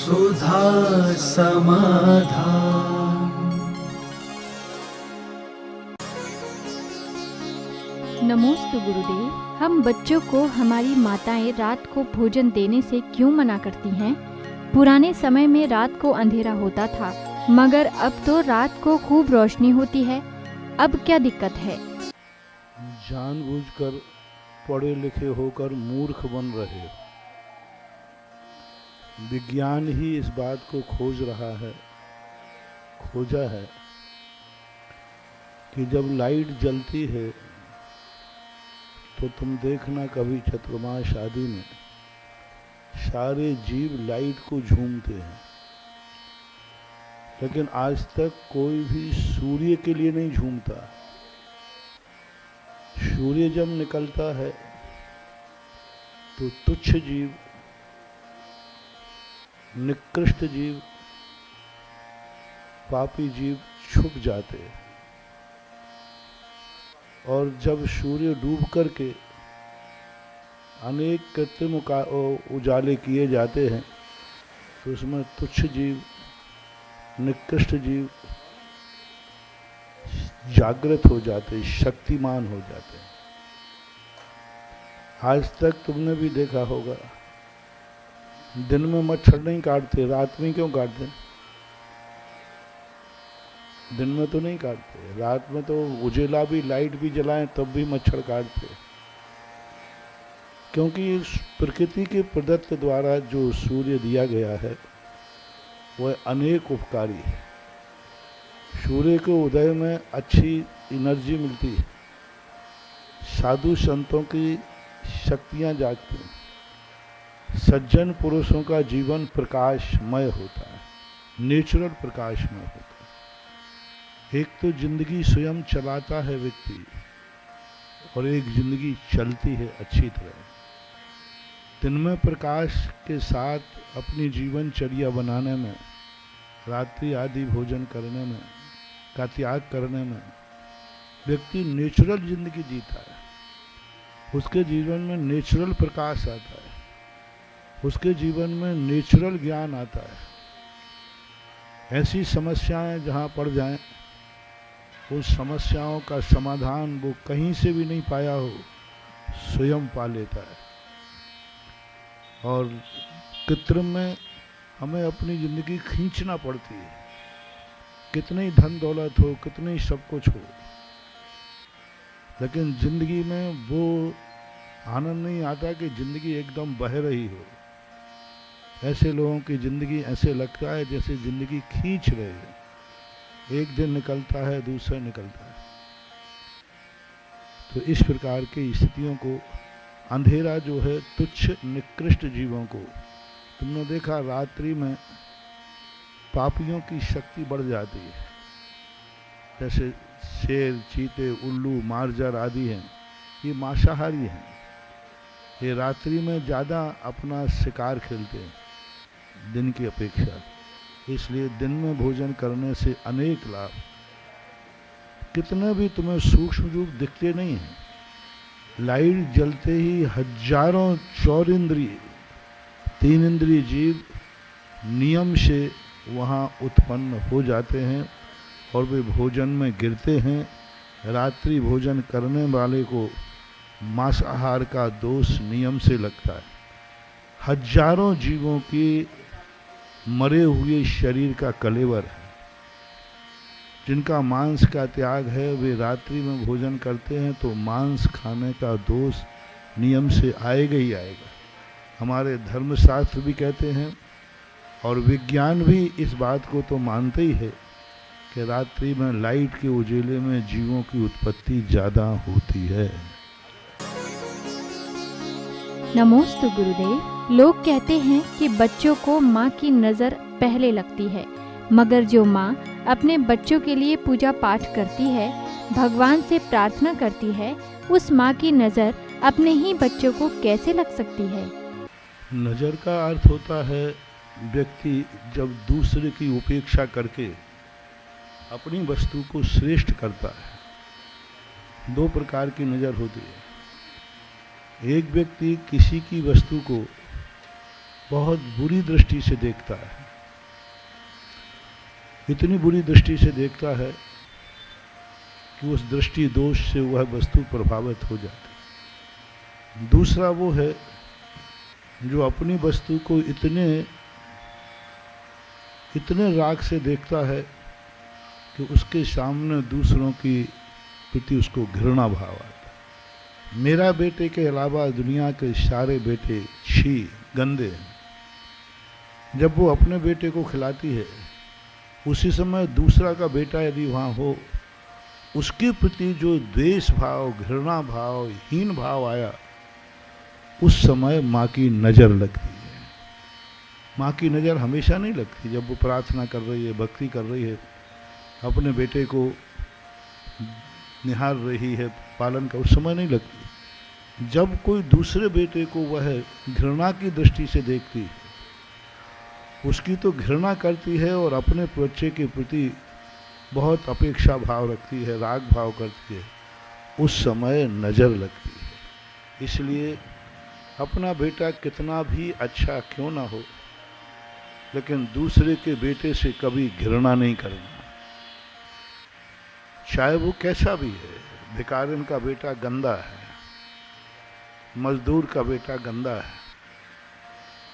सुधा समाधान। नमोस्तु गुरुदेव। हम बच्चों को हमारी माताएं रात को भोजन देने से क्यों मना करती हैं? पुराने समय में रात को अंधेरा होता था, मगर अब तो रात को खूब रोशनी होती है। अब क्या दिक्कत है? जानबूझकर पढ़े लिखे होकर मूर्ख बन रहे हो। विज्ञान ही इस बात को खोजा है कि जब लाइट जलती है तो तुम देखना कभी चतुर्मास आदि में सारे जीव लाइट को झूमते हैं, लेकिन आज तक कोई भी सूर्य के लिए नहीं झूमता। सूर्य जब निकलता है तो तुच्छ जीव, निकृष्ट जीव, पापी जीव छुप जाते हैं, और जब सूर्य डूब करके अनेक कृत्रिम उजाले किए जाते हैं तो उसमें तुच्छ जीव, निकृष्ट जीव जागृत हो जाते हैं, शक्तिमान हो जाते हैं। आज तक तुमने भी देखा होगा, दिन में मच्छर नहीं काटते, रात में क्यों काटते? दिन में तो नहीं काटते, रात में तो उजेला भी, लाइट भी जलाएं तब भी मच्छर काटते, क्योंकि प्रकृति के प्रदत्त द्वारा जो सूर्य दिया गया है वह अनेक उपकारी है। सूर्य के उदय में अच्छी एनर्जी मिलती है, साधु संतों की शक्तियां जागती हैं, सज्जन पुरुषों का जीवन प्रकाशमय होता है, नेचुरल प्रकाशमय होता है। एक तो जिंदगी स्वयं चलाता है व्यक्ति, और एक जिंदगी चलती है अच्छी तरह। दिन में प्रकाश के साथ अपनी जीवनचर्या बनाने में, रात्रि आदि भोजन करने में, का त्याग करने में व्यक्ति नेचुरल जिंदगी जीता है। उसके जीवन में नेचुरल प्रकाश आता है, उसके जीवन में नेचुरल ज्ञान आता है। ऐसी समस्याएं जहां पड़ जाएं, उस समस्याओं का समाधान वो कहीं से भी नहीं पाया हो, स्वयं पा लेता है। और कृत्रिम में हमें अपनी जिंदगी खींचना पड़ती है, कितनी धन दौलत हो, कितनी सब कुछ हो, लेकिन जिंदगी में वो आनंद नहीं आता कि जिंदगी एकदम बह रही हो। ऐसे लोगों की जिंदगी ऐसे लगता है जैसे जिंदगी खींच रहे है, एक दिन निकलता है, दूसरा निकलता है। तो इस प्रकार की स्थितियों को, अंधेरा जो है तुच्छ निकृष्ट जीवों को, तुमने देखा रात्रि में पापियों की शक्ति बढ़ जाती है। जैसे शेर, चीते, उल्लू, मार्जर आदि हैं, ये मांसाहारी हैं, ये रात्रि में ज़्यादा अपना शिकार खेलते हैं दिन की अपेक्षा। इसलिए दिन में भोजन करने से अनेक लाभ, कितने भी तुम्हें सूक्ष्म रूप दिखते नहीं हैं। लाइट जलते ही हजारों चौरिंद्रिय, तीन इंद्रिय जीव नियम से वहाँ उत्पन्न हो जाते हैं और वे भोजन में गिरते हैं। रात्रि भोजन करने वाले को मांसाहार का दोष नियम से लगता है। हजारों जीवों की मरे हुए शरीर का कलेवर है, जिनका मांस का त्याग है, वे रात्रि में भोजन करते हैं तो मांस खाने का दोष नियम से आएगा ही आएगा। हमारे धर्मशास्त्र भी कहते हैं, और विज्ञान भी इस बात को तो मानते ही है कि रात्रि में लाइट के उजेले में जीवों की उत्पत्ति ज़्यादा होती है। नमोस्तु गुरुदेव। लोग कहते हैं कि बच्चों को माँ की नज़र पहले लगती है, मगर जो माँ अपने बच्चों के लिए पूजा पाठ करती है, भगवान से प्रार्थना करती है, उस माँ की नज़र अपने ही बच्चों को कैसे लग सकती है? नज़र का अर्थ होता है व्यक्ति जब दूसरे की उपेक्षा करके अपनी वस्तु को श्रेष्ठ करता है। दो प्रकार की नज़र होती है। एक व्यक्ति किसी की वस्तु को बहुत बुरी दृष्टि से देखता है, इतनी बुरी दृष्टि से देखता है कि उस दृष्टि दोष से वह वस्तु प्रभावित हो जाती। दूसरा वो है जो अपनी वस्तु को इतने राग से देखता है कि उसके सामने दूसरों की प्रति उसको घृणा भाव आता है। मेरा बेटे के अलावा दुनिया के सारे बेटे छी गंदे हैं। जब वो अपने बेटे को खिलाती है, उसी समय दूसरा का बेटा यदि वहाँ हो, उसके प्रति जो द्वेष भाव, घृणा भाव, हीन भाव आया, उस समय माँ की नज़र लगती है। माँ की नज़र हमेशा नहीं लगती। जब वो प्रार्थना कर रही है, भक्ति कर रही है, अपने बेटे को निहार रही है, पालन कर, उस समय नहीं लगती। जब कोई दूसरे बेटे को वह घृणा की दृष्टि से देखती है, उसकी तो घृणा करती है और अपने बच्चे के प्रति बहुत अपेक्षा भाव रखती है, राग भाव करती है, उस समय नज़र लगती है। इसलिए अपना बेटा कितना भी अच्छा क्यों ना हो, लेकिन दूसरे के बेटे से कभी घृणा नहीं करना, चाहे वो कैसा भी है। भिखारिन का बेटा गंदा है, मजदूर का बेटा गंदा है,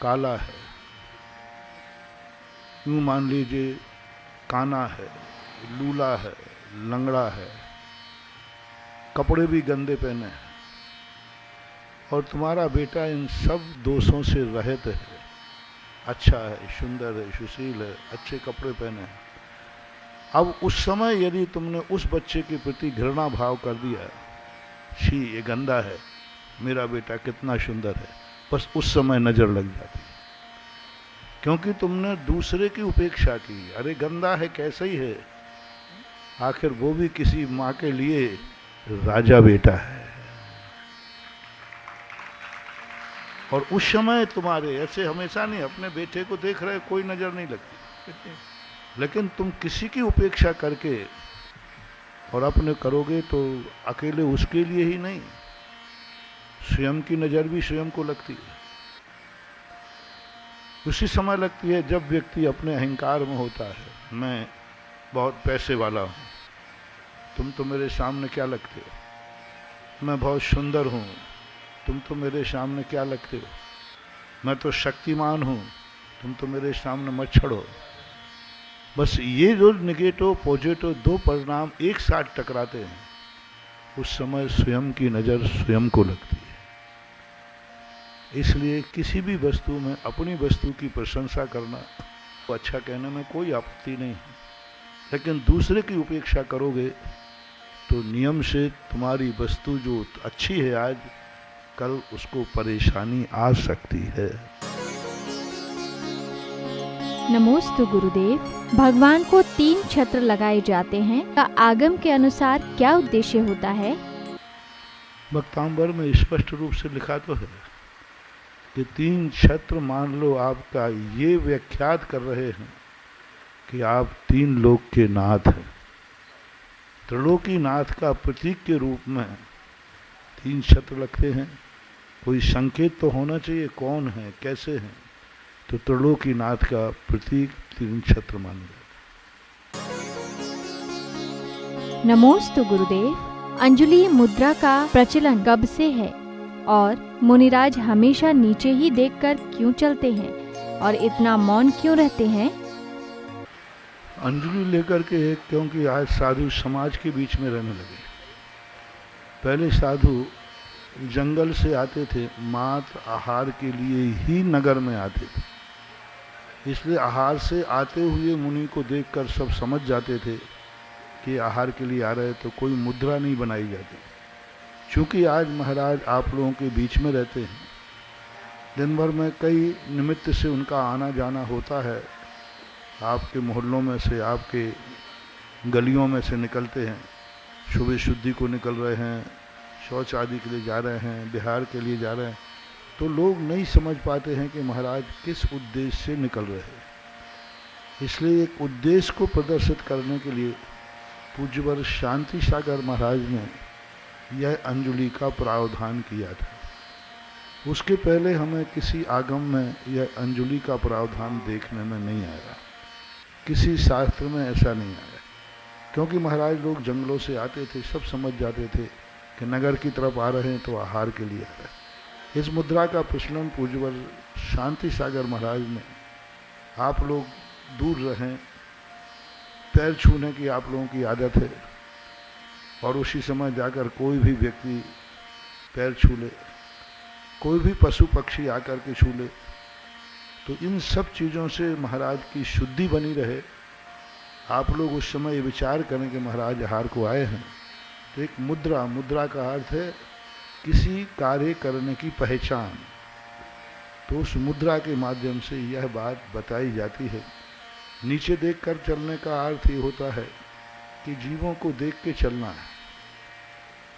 काला है, यूँ मान लीजिए काना है, लूला है, लंगड़ा है, कपड़े भी गंदे पहने हैं, और तुम्हारा बेटा इन सब दोषों से रहित है, अच्छा है, सुंदर है, सुशील है, अच्छे कपड़े पहने हैं। अब उस समय यदि तुमने उस बच्चे के प्रति घृणा भाव कर दिया, छी ये गंदा है, मेरा बेटा कितना सुंदर है, बस उस समय नज़र लग जाती है, क्योंकि तुमने दूसरे की उपेक्षा की। अरे गंदा है, कैसा ही है, आखिर वो भी किसी माँ के लिए राजा बेटा है। और उस समय तुम्हारे ऐसे हमेशा नहीं, अपने बेटे को देख रहे कोई नज़र नहीं लगती, लेकिन तुम किसी की उपेक्षा करके और अपने करोगे तो अकेले उसके लिए ही नहीं, स्वयं की नज़र भी स्वयं को लगती है। उसी समय लगती है जब व्यक्ति अपने अहंकार में होता है, मैं बहुत पैसे वाला हूँ, तुम तो मेरे सामने क्या लगते हो, मैं बहुत सुंदर हूँ, तुम तो मेरे सामने क्या लगते हो, मैं तो शक्तिमान हूँ, तुम तो मेरे सामने मत छड़ो। बस ये जो निगेटिव पॉजिटिव दो परिणाम एक साथ टकराते हैं, उस समय स्वयं की नज़र स्वयं को लगती है। इसलिए किसी भी वस्तु में अपनी वस्तु की प्रशंसा करना, तो अच्छा कहने में कोई आपत्ति नहीं है, लेकिन दूसरे की उपेक्षा करोगे तो नियम से तुम्हारी वस्तु जो अच्छी है आज, कल उसको परेशानी आ सकती है। नमोस्तु गुरुदेव। भगवान को 3 छत्र लगाए जाते हैं, का आगम के अनुसार क्या उद्देश्य होता है? भक्तांबर में स्पष्ट रूप से लिखा तो है कि 3 छत्र मान लो आपका ये व्याख्यात कर रहे हैं कि आप 3 लोक के नाथ हैं। त्रिलोकी नाथ का प्रतीक के रूप में 3 छत्र लगते हैं। कोई संकेत तो होना चाहिए, कौन है, कैसे हैं, तो त्रिलोकी नाथ का प्रतीक 3 छत्र माने जाते। नमोस्तु गुरुदेव। अंजलि मुद्रा का प्रचलन कब से है और मुनिराज हमेशा नीचे ही देखकर क्यों चलते हैं और इतना मौन क्यों रहते हैं? अंजलि लेकर के, क्योंकि आज साधु समाज के बीच में रहने लगे। पहले साधु जंगल से आते थे, मात्र आहार के लिए ही नगर में आते थे, इसलिए आहार से आते हुए मुनि को देखकर सब समझ जाते थे कि आहार के लिए आ रहे, तो कोई मुद्रा नहीं बनाई जाती। चूँकि आज महाराज आप लोगों के बीच में रहते हैं, दिन भर में कई निमित्त से उनका आना जाना होता है, आपके मोहल्लों में से, आपके गलियों में से निकलते हैं, सुबह शुद्धि को निकल रहे हैं, शौच आदि के लिए जा रहे हैं, बिहार के लिए जा रहे हैं, तो लोग नहीं समझ पाते हैं कि महाराज किस उद्देश्य से निकल रहे हैं। इसलिए एक उद्देश्य को प्रदर्शित करने के लिए पूज्यवर शांति सागर महाराज ने यह अंजलि का प्रावधान किया था। उसके पहले हमें किसी आगम में यह अंजलि का प्रावधान देखने में नहीं आया, किसी शास्त्र में ऐसा नहीं आया। क्योंकि महाराज लोग जंगलों से आते थे, सब समझ जाते थे कि नगर की तरफ आ रहे हैं तो आहार के लिए आ रहे हैं। इस मुद्रा का प्रचलन पूज्यवर शांति सागर महाराज ने, आप लोग दूर रहें, पैर छूने की आप लोगों की आदत है, और उसी समय जाकर कोई भी व्यक्ति पैर छू ले, कोई भी पशु पक्षी आकर के छू ले, तो इन सब चीज़ों से महाराज की शुद्धि बनी रहे। आप लोग उस समय ये विचार करें कि महाराज आहार को आए हैं, तो एक मुद्रा, मुद्रा का अर्थ है किसी कार्य करने की पहचान। तो उस मुद्रा के माध्यम से यह बात बताई जाती है। नीचे देखकर चलने का अर्थ ये होता है कि जीवों को देख के चलना है।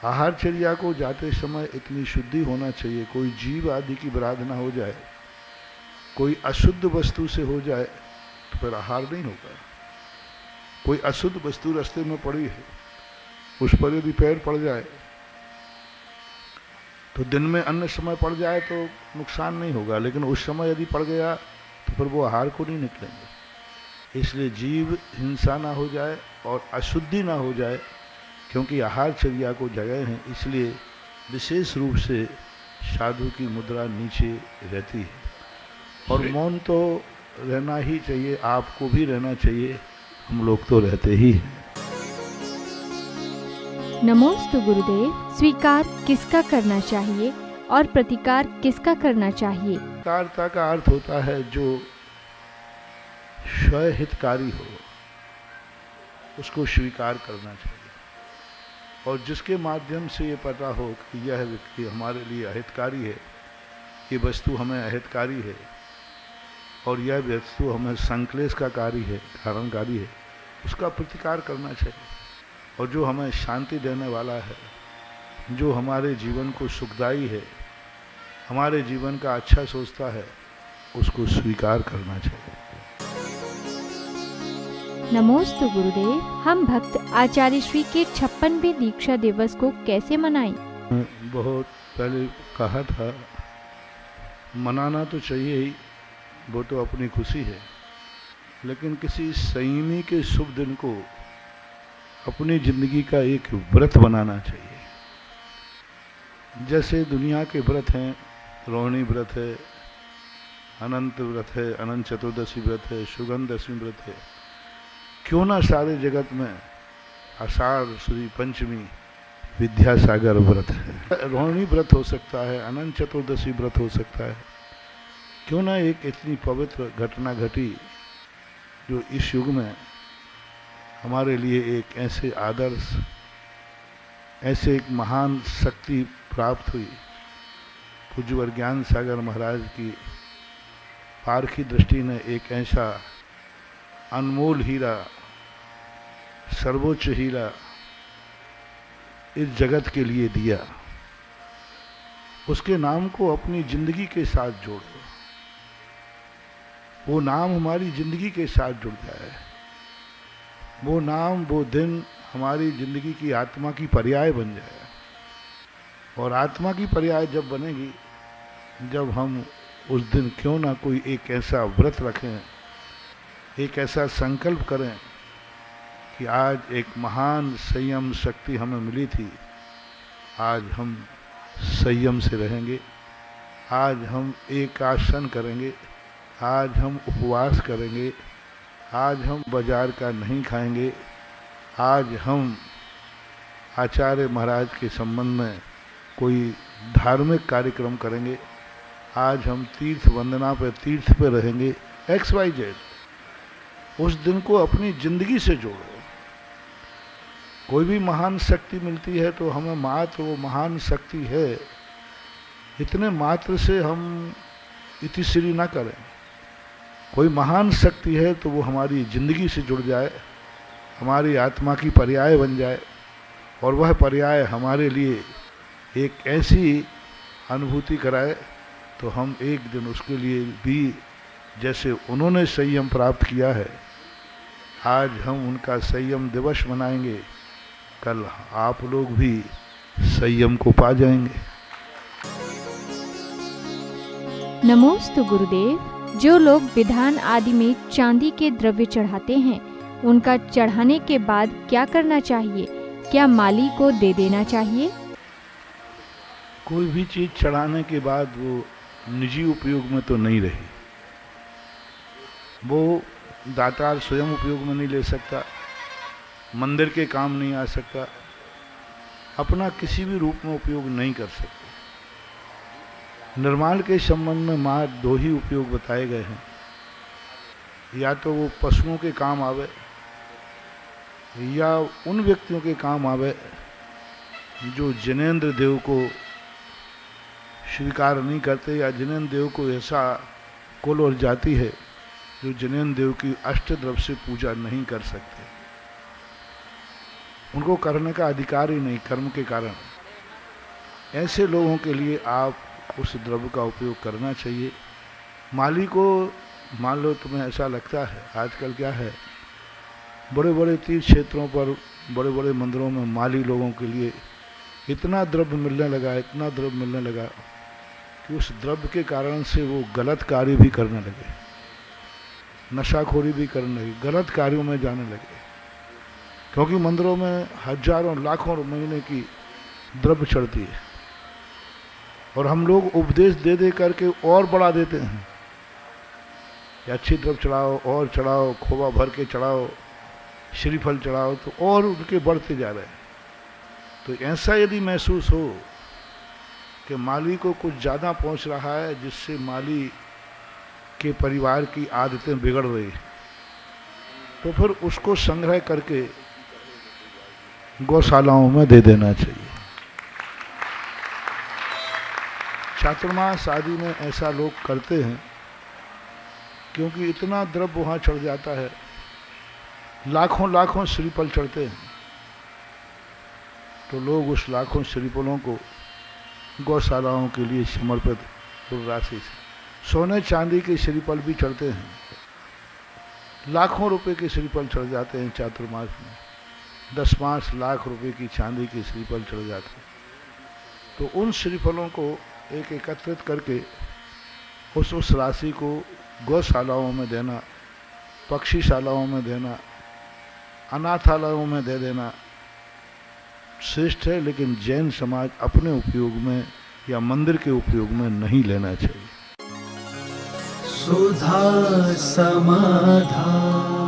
आहारचर्या को जाते समय इतनी शुद्धि होना चाहिए, कोई जीव आदि की बराध ना हो जाए, कोई अशुद्ध वस्तु से हो जाए तो फिर आहार नहीं होगा। कोई अशुद्ध वस्तु रास्ते में पड़ी है, उस पर यदि पैर पड़ जाए तो दिन में अन्य समय पड़ जाए तो नुकसान नहीं होगा, लेकिन उस समय यदि पड़ गया तो फिर वो आहार को नहीं निकलेंगे। इसलिए जीव हिंसा ना हो जाए और अशुद्धि ना हो जाए, क्योंकि आहारचर्या को जगह है, इसलिए विशेष रूप से साधु की मुद्रा नीचे रहती है। और मौन तो रहना ही चाहिए, आपको भी रहना चाहिए, हम लोग तो रहते ही हैं। नमोस्तु गुरुदेव। स्वीकार किसका करना चाहिए और प्रतिकार किसका करना चाहिए? स्वीकारता का अर्थ होता है जो स्वहितकारी हो, उसको स्वीकार करना चाहिए, और जिसके माध्यम से ये पता हो कि यह व्यक्ति हमारे लिए अहितकारी है, ये वस्तु हमें अहितकारी है, और यह वस्तु हमें संक्लेश का कारी है, कारणकारी है, उसका प्रतिकार करना चाहिए। और जो हमें शांति देने वाला है, जो हमारे जीवन को सुखदायी है, हमारे जीवन का अच्छा सोचता है, उसको स्वीकार करना चाहिए। नमोस्तु गुरुदेव। हम भक्त आचार्य श्री के 56वें दीक्षा दिवस को कैसे मनाएं? बहुत पहले कहा था, मनाना तो चाहिए ही, वो तो अपनी खुशी है, लेकिन किसी संयमी के शुभ दिन को अपनी जिंदगी का एक व्रत बनाना चाहिए। जैसे दुनिया के व्रत हैं, रोहिणी व्रत है, अनंत व्रत है, अनंत चतुर्दशी व्रत है, सुगंध दशमी व्रत है, क्यों ना सारे जगत में आषाढ़ शुद्ध पंचमी विद्यासागर व्रत है। रोहिणी व्रत हो सकता है, अनंत चतुर्दशी व्रत हो सकता है। क्यों ना एक इतनी पवित्र घटना घटी जो इस युग में हमारे लिए एक ऐसे आदर्श, ऐसे एक महान शक्ति प्राप्त हुई। पूज्यवर ज्ञान सागर महाराज की पारखी दृष्टि ने एक ऐसा अनमोल हीरा, सर्वोच्च हीरा इस जगत के लिए दिया। उसके नाम को अपनी जिंदगी के साथ जोड़ो, वो नाम हमारी जिंदगी के साथ जुड़ जाए, वो नाम, वो दिन हमारी जिंदगी की आत्मा की पर्याय बन जाए। और आत्मा की पर्याय जब बनेगी, जब हम उस दिन क्यों ना कोई एक ऐसा व्रत रखें, एक ऐसा संकल्प करें कि आज एक महान संयम शक्ति हमें मिली थी, आज हम संयम से रहेंगे, आज हम एक आसन करेंगे, आज हम उपवास करेंगे, आज हम बाजार का नहीं खाएंगे, आज हम आचार्य महाराज के संबंध में कोई धार्मिक कार्यक्रम करेंगे, आज हम तीर्थ वंदना पे, तीर्थ पे रहेंगे, XYZ। उस दिन को अपनी जिंदगी से जोड़ो। कोई भी महान शक्ति मिलती है तो हमें मात्र वो महान शक्ति है, इतने मात्र से हम इतिश्री ना करें। कोई महान शक्ति है तो वो हमारी जिंदगी से जुड़ जाए, हमारी आत्मा की पर्याय बन जाए, और वह पर्याय हमारे लिए एक ऐसी अनुभूति कराए तो हम एक दिन उसके लिए भी, जैसे उन्होंने संयम प्राप्त किया है, आज हम उनका संयम दिवस मनाएंगे, कल आप लोग भी संयम को पा जाएंगे। नमोस्तु गुरुदेव। जो लोग विधान आदि में चांदी के द्रव्य चढ़ाते हैं, उनका चढ़ाने के बाद क्या करना चाहिए? क्या माली को दे देना चाहिए? कोई भी चीज चढ़ाने के बाद वो निजी उपयोग में तो नहीं रही, वो दातार स्वयं उपयोग में नहीं ले सकता, मंदिर के काम नहीं आ सकता, अपना किसी भी रूप में उपयोग नहीं कर सकता। निर्माण के संबंध में मात्र दो ही उपयोग बताए गए हैं, या तो वो पशुओं के काम आवे या उन व्यक्तियों के काम आवे जो जिनेंद्र देव को स्वीकार नहीं करते, या जिनेंद्र देव को ऐसा कुल और जाति है जो जिनेंद्र देव की अष्टद्रव्य से पूजा नहीं कर सकते, उनको करने का अधिकार ही नहीं कर्म के कारण। ऐसे लोगों के लिए आप उस द्रव्य का उपयोग करना चाहिए। माली को मान लो तुम्हें ऐसा लगता है, आजकल क्या है, बड़े बड़े तीर्थ क्षेत्रों पर, बड़े बड़े मंदिरों में माली लोगों के लिए इतना द्रव्य मिलने लगा, इतना द्रव्य मिलने लगा कि उस द्रव्य के कारण से वो गलत कार्य भी करने लगे, नशाखोरी भी करने लगे, गलत कार्यों में जाने लगे, क्योंकि मंदिरों में हजारों लाखों महीने की द्रव्य चढ़ती है और हम लोग उपदेश दे दे करके और बढ़ा देते हैं कि अच्छी द्रव्य चढ़ाओ और चढ़ाओ, खोवा भर के चढ़ाओ, श्रीफल चढ़ाओ, तो और उनके बढ़ते जा रहे हैं। तो ऐसा यदि महसूस हो कि माली को कुछ ज़्यादा पहुंच रहा है, जिससे माली के परिवार की आदतें बिगड़ रही, तो फिर उसको संग्रह करके गौशालाओं में दे देना चाहिए। चातुर्मास आदि में ऐसा लोग करते हैं, क्योंकि इतना द्रव्य वहाँ चढ़ जाता है, लाखों लाखों श्रीफल चढ़ते हैं, तो लोग उस लाखों श्रीफलों को गौशालाओं के लिए समर्पित राशि से, सोने चांदी के श्रीफल भी चढ़ते हैं, लाखों रुपए के श्रीफल चढ़ जाते हैं चातुर्मास में, 10-5 लाख रुपए की चांदी के श्रीफल चढ़ जाते हैं। तो उन श्रीफलों को एक एकत्रित करके उस राशि को गौशालाओं में देना, पक्षीशालाओं में देना, अनाथालयों में दे देना श्रेष्ठ है, लेकिन जैन समाज अपने उपयोग में या मंदिर के उपयोग में नहीं लेना चाहिए। सुधा समाधान।